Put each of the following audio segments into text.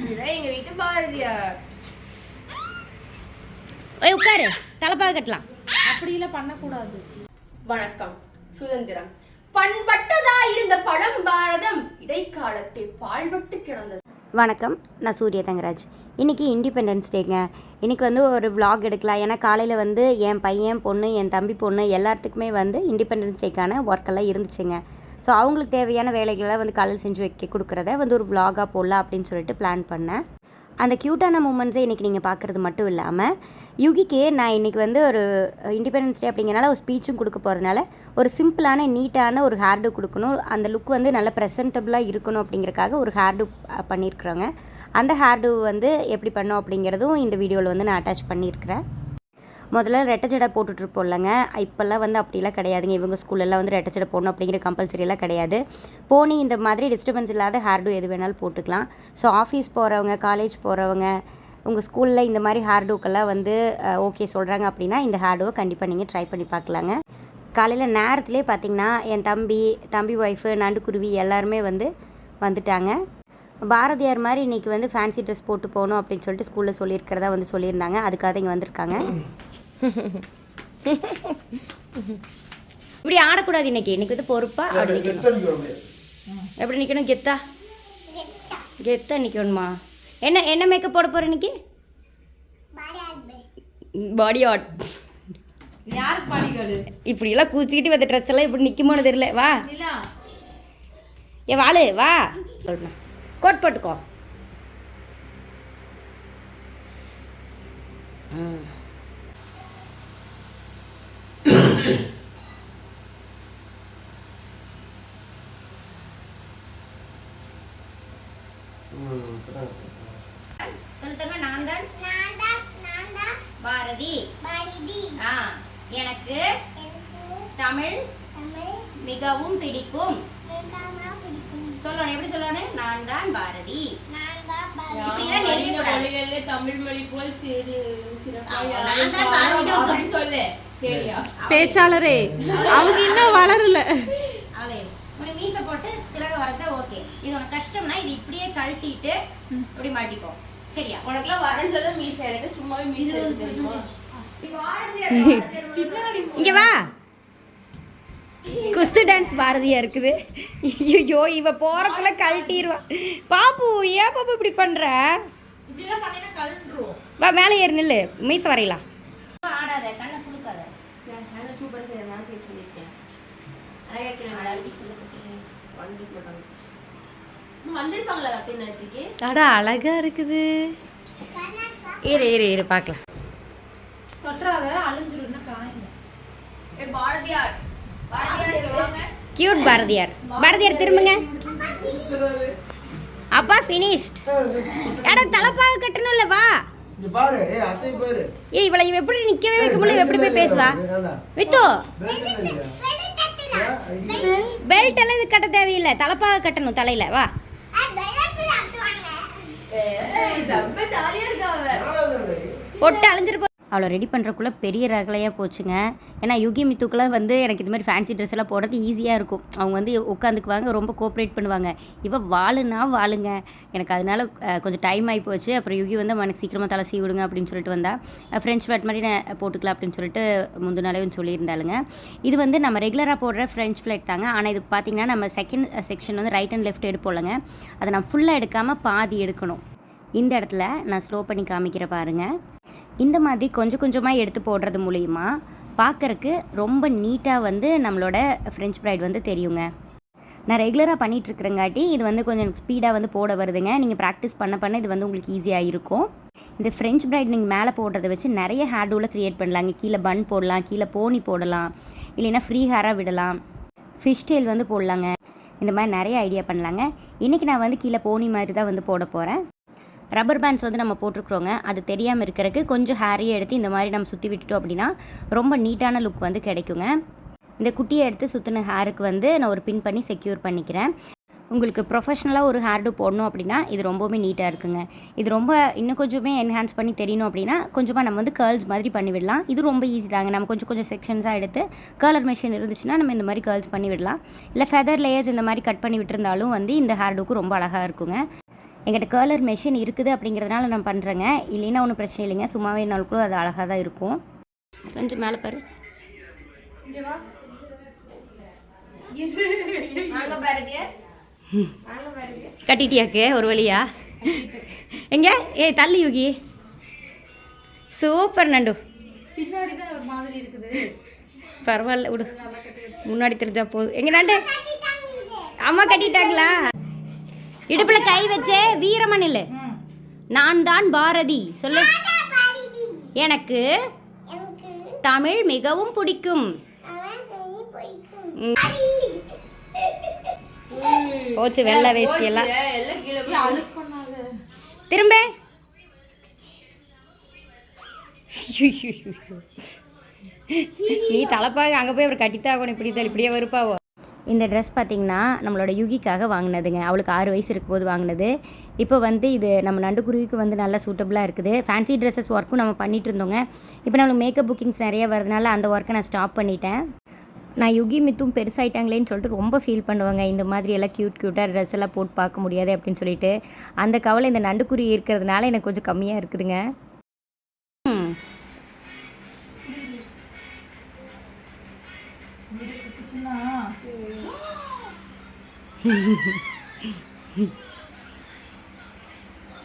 இதான் எங்க வீட்டு பாரதியார். ஓய் உட்காரு, தலைப்பாக கட்டலாம். அப்படியெல்லாம் பண்ணக்கூடாது. வணக்கம். சுதந்திரம் பண்பட்டதா இருந்த படம் பாரதம் இடைக்காலத்தை பாழ்பட்டு கிடந்தது. வணக்கம், நான் சூர்யா தங்கராஜ். இன்றைக்கி இண்டிபெண்டன்ஸ் டேங்க. இன்றைக்கி வந்து ஒரு vlog எடுக்கலாம். ஏன்னா காலையில் வந்து என் பையன் பொண்ணு என் தம்பி பொண்ணு எல்லாத்துக்குமே வந்து இண்டிபெண்டன்ஸ் டேக்கான ஒர்க்கெல்லாம் இருந்துச்சுங்க. ஸோ அவங்களுக்கு தேவையான வேலைகளெல்லாம் வந்து காலையில் செஞ்சு கொடுக்குறத வந்து ஒரு vlog-ஆக போடலாம் அப்படின்னு சொல்லிட்டு பிளான் பண்ணேன். அந்த க்யூட்டான மூமெண்ட்ஸை இன்றைக்கி நீங்கள் பார்க்குறது மட்டும் இல்லாமல் யுகிக்கு நான் இன்றைக்கி வந்து ஒரு இண்டிபெண்டன்ஸ் டே அப்படிங்கிறனால ஒரு ஸ்பீச்சும் கொடுக்க போகிறதுனால ஒரு சிம்பிளான நீட்டான ஒரு ஹேர்டு கொடுக்கணும், அந்த லுக் வந்து நல்ல ப்ரெசன்டபுளாக இருக்கணும் அப்படிங்கிறக்காக ஒரு ஹேர்டு பண்ணியிருக்கிறோங்க. அந்த ஹேர்டு வந்து எப்படி பண்ணோம் அப்படிங்கிறதும் இந்த வீடியோவில் வந்து நான் அட்டாச் பண்ணியிருக்கிறேன். முதல்ல ரெட்டை ஜடை போட்டுட்ருப்போம் இல்லைங்க, இப்போல்லாம் வந்து அப்படிலாம் கிடையாதுங்க. இவங்க ஸ்கூலெல்லாம் வந்து ரெட்டை ஜடை போடணும் அப்படிங்கிற கம்பல்சரியெல்லாம் கிடையாது. போனி இந்த மாதிரி டிஸ்டர்பன்ஸ் இல்லாத ஹேர்டு எது வேணாலும் போட்டுக்கலாம். ஸோ ஆஃபீஸ் போகிறவங்க, காலேஜ் போகிறவங்க, உங்கள் ஸ்கூலில் இந்த மாதிரி ஹேர்டுக்கெல்லாம் வந்து ஓகே சொல்கிறாங்க அப்படின்னா இந்த ஹேர்டுவை கண்டிப்பாக நீங்கள் ட்ரை பண்ணி பார்க்கலாங்க. காலையில் நேரத்துலேயே பார்த்திங்கன்னா என் தம்பி ஒய்ஃபு நண்டுக்குருவி எல்லாருமே வந்து வந்துட்டாங்க. பாரதியார் மாதிரி இன்றைக்கி வந்து ஃபேன்சி ட்ரெஸ் போட்டு போகணும் அப்படின்னு சொல்லிட்டு ஸ்கூலில் சொல்லியிருக்கிறதா வந்து சொல்லியிருந்தாங்க. அதுக்காக இங்கே வந்திருக்காங்க. இப்படி ஆடக்கூடாது இன்றைக்கி வந்து பொறுப்பாக அப்படி நிற்கணும். எப்படி நிற்கணும்? கெத்தா நிற்கணுமா? என்ன மேக்கப் போட போகிற இன்னைக்கு? பாடி ஆர்ட். யார் பாடிகாடு? இப்படியெல்லாம் கூச்சிக்கிட்டு வந்த ட்ரெஸ் எல்லாம் இப்படி நிற்குமோன்னு தெரியல. வா ஏ வாழு வா சொல்லணும். கோட் போட்டுக்கோ. சொல்லுங்க. நான் தான் பாரதி. எனக்கு தமிழ் மிகவும் பிடிக்கும். சொல்லணும். எப்படி சொல்லணும்? நான் தான் பாரதி. தமிழ் மொழி போல் சொல்லு. சரியா பேச்சாளரே, அவங்க இன்னும் வளரல. மீச போட்டு திலக வரைச்சா ஓகே. இது உனக்கு கஷ்டம்னா இது இப்படியே கழட்டிட்டு இப்படி மாட்டிக்கோ. சரியா? உனக்குலாம் வரைஞ்சதும் மீச, எனக்கு சும்மாவே மீச தெரியுமா? இங்க வா. குஸ்து டான்ஸ் பாரதியா இருக்குது. ஐயோ, இவ போறக்குள்ள கழட்டிடுவா. பாப்பு, ஏன் பாப்பு இப்படி பண்ற? இப்படிலாம் பண்ணினா கழண்டுரும். வா மேலே ஏறி நில்லு, மீச வரையலாம். ஆடாத, கண்ணை சுளுக்காத. சூப்பர் சார், நான் சேவ் பண்ணிருக்கேன். வந்திருப்பாங்களா கத்தை நேரத்துக்கு? அடா அழகா இருக்குது. இரு பார்க்கலாம். தொற்றாத, அழிஞ்சிருன்னா காயுங்க. பாரதியார் கியூட் பாரதியார். பாரதியார் திரும்புங்க. அப்பா ஃபினிஷ்ட். அட தலைப்பாக கட்டணும்ல. வா பாரு. ஏய் அத்தை பாரு. ஏய் இவளை எப்படி நிக்கவே வைக்க முடியல? எப்படி போய் பேசுவா? வித்து பெல்ட் எல்லாம் இது கட்ட தேவையில்லை, தலைப்பாக கட்டணும் தலையில. வா. பொட்டு அழிஞ்சிருப்போம். அவளை ரெடி பண்ணுறக்குள்ளே பெரிய ரகலையாக போச்சுங்க. ஏன்னா யுகி மித்துக்கெல்லாம் வந்து எனக்கு இது மாதிரி ஃபேன்சி ட்ரெஸ் எல்லாம் போடுறது ஈஸியாக இருக்கும். அவங்க வந்து உட்காந்துக்குவாங்க, ரொம்ப கோஆப்ரேட் பண்ணுவாங்க. இவள் வாளுங்க. எனக்கு அதனால கொஞ்சம் டைம் ஆகி போச்சு. அப்புறம் யுகி வந்து எனக்கு சீக்கிரமாக தலை சீ விடுங்க அப்படின்னு சொல்லிட்டு வந்தா. ஃப்ரெஞ்ச் ஃப்ளைட் மாதிரி நான் போட்டுக்கலாம் அப்படின்னு சொல்லிட்டு முந்தினாலே சொல்லியிருந்தாளுங்க. இது வந்து நம்ம ரெகுலராக போடுற ஃப்ரெஞ்ச் ஃப்ளைட் தாங்க. ஆனால் இது பார்த்திங்கன்னா நம்ம செகண்ட் செக்ஷன் வந்து ரைட் அண்ட் லெஃப்ட் எடுப்போம்லங்க, அதை நான் ஃபுல்லாக எடுக்காமல் பாதி எடுக்கணும். இந்த இடத்துல நான் ஸ்லோ பண்ணி காமிக்கிற பாருங்கள். இந்த மாதிரி கொஞ்சம் கொஞ்சமாக எடுத்து போடுறது மூலிமா பார்க்குறக்கு ரொம்ப நீட்டாக வந்து நம்மளோட ஃப்ரெஞ்ச் ஃப்ரைட் வந்து தெரியுங்க. நான் ரெகுலராக பண்ணிகிட்ருக்குறங்காட்டி இது வந்து கொஞ்சம் எனக்கு ஸ்பீடாக வந்து போட வருதுங்க. நீங்கள் ப்ராக்டிஸ் பண்ண இது வந்து உங்களுக்கு ஈஸியாக இருக்கும். இந்த ஃப்ரெஞ்ச் ஃப்ரைட் நீங்கள் மேலே போடுறத வச்சு நிறைய ஹேர்டூவில் க்ரியேட் பண்ணலாங்க. கீழே பன் போடலாம், கீழே போனி போடலாம், இல்லைன்னா ஃப்ரீ ஹேராக விடலாம், ஃபிஷ் டெயில் வந்து போடலாங்க. இந்த மாதிரி நிறைய ஐடியா பண்ணலாங்க. இன்றைக்கி நான் வந்து கீழே போனி மாதிரி தான் வந்து போட போகிறேன். ரப்பர் பேண்ட்ஸ் வந்து நம்ம போட்டிருக்கிறோங்க, அது தெரியாமல் இருக்கிறதுக்கு கொஞ்சம் ஹேரியை எடுத்து இந்த மாதிரி நம்ம சுற்றி விட்டுட்டோம் அப்படின்னா ரொம்ப நீட்டான லுக் வந்து கிடைக்குங்க. இந்த குட்டியை எடுத்து சுற்றின ஹேருக்கு வந்து நான் ஒரு பின் பண்ணி செக்யூர் பண்ணிக்கிறேன். உங்களுக்கு ப்ரொஃபஷ்னலாக ஒரு ஹேர்டு போடணும் அப்படின்னா இது ரொம்பவுமே நீட்டாக இருக்குங்க. இது ரொம்ப இன்னும் கொஞ்சமே என்ஹான்ஸ் பண்ணி தெரியணும் அப்படின்னா கொஞ்சமாக நம்ம வந்து கேர்ள்ஸ் மாதிரி பண்ணிவிடலாம். இது ரொம்ப ஈஸி தாங்க. நம்ம கொஞ்சம் செக்ஷன்ஸாக எடுத்து கலர் மெஷின் இருந்துச்சுன்னா நம்ம இந்த மாதிரி கேர்ள்ஸ் பண்ணிவிடலாம். இல்லை ஃபெதர் லேயர்ஸ் இந்த மாதிரி கட் பண்ணி விட்டுருந்தாலும் வந்து இந்த ஹேர்டுக்கு ரொம்ப அழகாக இருக்குங்க. எங்கிட்ட கர்லர் மெஷின் இருக்குது அப்படிங்கிறதுனால நான் பண்ணுறேங்க. இல்லைன்னா ஒன்றும் பிரச்சனை இல்லைங்க. சும்மாவே நாள் கூட அது அழகாக தான் இருக்கும். கொஞ்சம் மேலே பாரு. கட்டிட்டியாக்கு ஒரு வழியா? எங்க ஏய் தள்ளி யுகி. சூப்பர் நண்டு. பின்னாடி தான் ஒரு மாதிரி இருக்குது. பரவாயில்ல விடு, முன்னாடி தெரிஞ்சா போதும். எங்க நண்டு அம்மா கட்டிட்டாங்களா? இடுப்பில் கை வச்சே வீரமன் இல்லை. நான் தான் பாரதி சொல்லு. எனக்கு தமிழ் மிகவும் பிடிக்கும். போச்சு வெள்ளை வேஷ்டி எல்லாம். திரும்ப நீ தலைப்பாக அங்கே போய் அவர் கட்டித்தான் ஆகணும். இப்படியே வெறுப்பாவோ. இந்த ட்ரெஸ் பார்த்திங்கன்னா நம்மளோட யுகிக்காக வாங்கினதுங்க. அவளுக்கு 6 வயசு இருக்கும்போது வாங்கினது. இப்போ வந்து இது நம்ம நண்டுக்குருவிக்கு வந்து நல்லா சூட்டபுளாக இருக்குது. ஃபேன்சி ட்ரெஸ்ஸஸ் ஒர்க்கும் நம்ம பண்ணிகிட்டு இருந்தோங்க. இப்போ நம்மளுக்கு மேக்கப் புக்கிங்ஸ் நிறைய வரதுனால அந்த ஒர்க்கை நான் ஸ்டாப் பண்ணிட்டேன். நான் யுகி மித்தும் பெருசாயிட்டாங்களேன்னு சொல்லிட்டு ரொம்ப ஃபீல் பண்ணுவாங்க. இந்த மாதிரி எல்லாம் க்யூட்டாக ட்ரெஸ் எல்லாம் போட்டு பார்க்க முடியாது அப்படின்னு சொல்லிட்டு அந்த கவலை இந்த நண்டுக்குருவி இருக்கிறதுனால எனக்கு கொஞ்சம் கம்மியாக இருக்குதுங்க.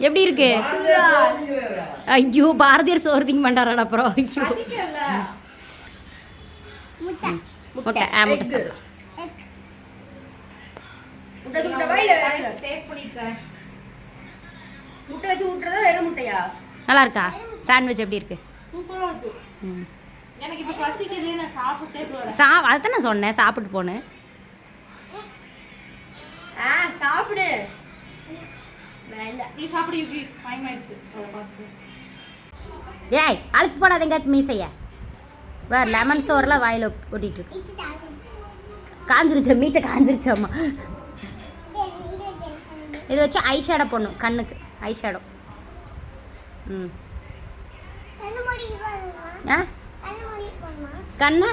எப்படி இருக்கு? ஐயோ பாரதியார் சோர்திங்க மாட்டாராடா அப்புறம். ஐயோ முட்டை முட்டை சாப்பிடலாம். முட்டை வச்சு விட்டுறதா வெறும் முட்டையா? நல்லா இருக்கா? சாண்ட்விச் எப்படி இருக்கு? சூப்பரா இருக்கு. எனக்கு இப்ப பசிக்குது, நான் சாப்பிட்டே போறேன். அதான் நான் சொன்னேன் சாப்பிட்டு போனேன். சாப்பிடு. நீ சாப்பிடு யுகி, டைம் ஆயிடுச்சு. ஏய் அழைச்சி போடாத எங்காச்சும் மீசைய. வேறு லெமன் சோறுலாம் வாயில் ஓட்டிகிட்டு இருக்கு. காஞ்சிருச்சா மீச்சை? காஞ்சிருச்சாம்மா. இது வச்சு ஐ ஷேடோ போடணும் கண்ணுக்கு. Eye shadow. ஆ கண்ணு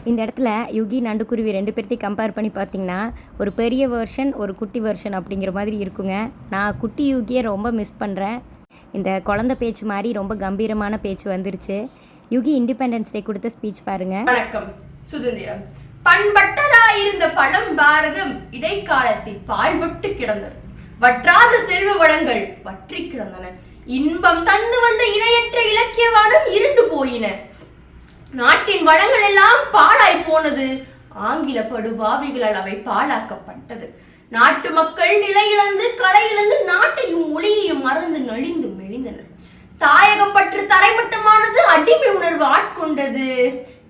இந்த இடத்துல யுகி நண்டுக்குருவி 2 பேர்த்தையும் கம்பேர் பண்ணி பார்த்திங்கன்னா ஒரு பெரிய வெர்ஷன் ஒரு குட்டி வெர்ஷன் அப்படிங்கிற மாதிரி இருக்குங்க. நான் குட்டி யுகியை ரொம்ப மிஸ் பண்ணுறேன். இந்த குழந்தை பேச்சு மாதிரி ரொம்ப கம்பீரமான பேச்சு வந்துருச்சு. யுகி இண்டிபெண்டன்ஸ் டே கொடுத்த ஸ்பீச் பாருங்க. வணக்கம். சுதந்திரம் பண்பட்டதாயிருந்த பழம் பாரதம் இடைக்காலத்தில் பாழ்பட்டு கிடந்தது. வற்றாத செல்வ வளங்கள் வற்றி கிடந்தன. இன்பம் தந்து வந்த இணையற்ற இலக்கிய வானம் இருண்டு போயின. நாட்டின் வளங்கள் எல்லாம் பாழாய் போனது. ஆங்கில படுபாவிகளால் அவை பாழாக்கப்பட்டது. நாட்டு மக்கள் நிலையிழந்து கலையிழந்து நாட்டையும் மொழியையும் மறந்து நலிந்து மெலிந்தனர். தாயகப்பற்று தரைமட்டமானது. அடிமை உணர்வு ஆட்கொண்டது.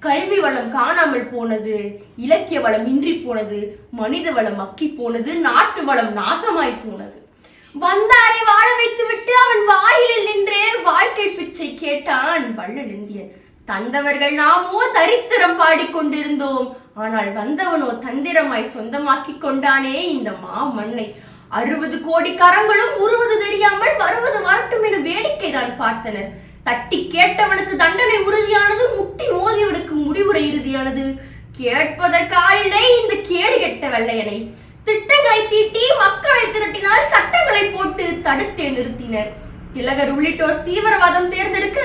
கல்வி வளம் காணாமல் போனது. இலக்கிய வளம் இன்றி போனது. மனித வளம் மக்கி போனது. நாட்டு வளம் நாசமாய் போனது. வந்தாரை வாழ வைத்து விட்டு அவன் வாயிலில் நின்றே வாழ்க்கை பிச்சை கேட்டான் வள்ளல் இந்தியன். தந்தவர்கள் நாமோ தரித்திரம் பாடிக்கொண்டிருந்தோம். ஆனால் வந்தவனோ தந்திரமாய் சொந்தமாக்கி கொண்டானே இந்த மண்ணை. 60 கோடி கரங்களும் உருவது தெரியாமல் வருவது வரட்டும் என வேடிக்கை தான் பார்த்தனர். தட்டி கேட்டவனுக்கு தண்டனை உறுதியானது. முட்டி மோதியவனுக்கு முடிவுரை இறுதியானது. கேட்பதற்காலே இந்த கேடு கெட்ட வெள்ளையனை. திட்டங்களை தீட்டி மக்களை திரட்டினால் சட்டங்களை போட்டு தடுத்தே நிறுத்தினர். திலகர் உள்ளிட்டோர் தீவிரவாதம் தேர்ந்தெடுக்க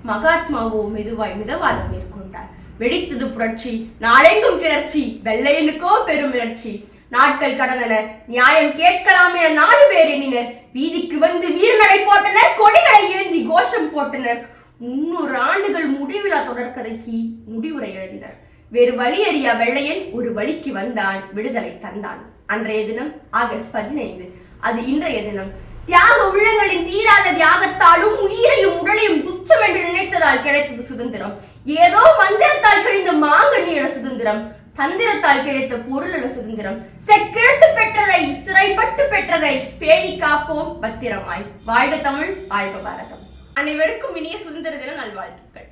மகாத்மாவோ மெதுவாய் மிதவாதம் மேற்கொண்டார். வெடித்தது புரட்சி. நாளெங்கும் கிளர்ச்சி. வெள்ளையனுக்கோ பெரும் மிரட்சி. நாட்கள் கடந்தன. நியாயம் கேட்கலாம் என 4 பேர் எண்ணினர். வீதிக்கு வந்து வீரநடை போட்டனர். கொடிகளை ஏந்தி கோஷம் போட்டனர். 300 ஆண்டுகள் முடிவிலா தொடர்கதைக்கு முடிவுரை எழுதினர். வேறு வழி அறியா வெள்ளையன் ஒரு வழிக்கு வந்தான். விடுதலை தந்தான். அன்றைய தினம் ஆகஸ்ட் 15. அது இன்றைய தினம். தியாக உள்ளங்களின் தீராத தியாகத்தாலும் உயிரையும் உடலையும் துச்சம் என்று நினைத்ததால் கிடைத்தது சுதந்திரம். ஏதோ மந்திரத்தால் கிடைத்த மாங்கனியல சுதந்திரம். தந்திரத்தால் கிடைத்த பொருளல சுதந்திரம். செக்கிழத்து பெற்றதை சிறைப்பட்டு பெற்றதை பேணி காப்போம் பத்திரமாய். வாழ்க தமிழ், வாழ்க பாரதம். அனைவருக்கும் இனிய சுதந்திர தின நல்வாழ்த்துக்கள்.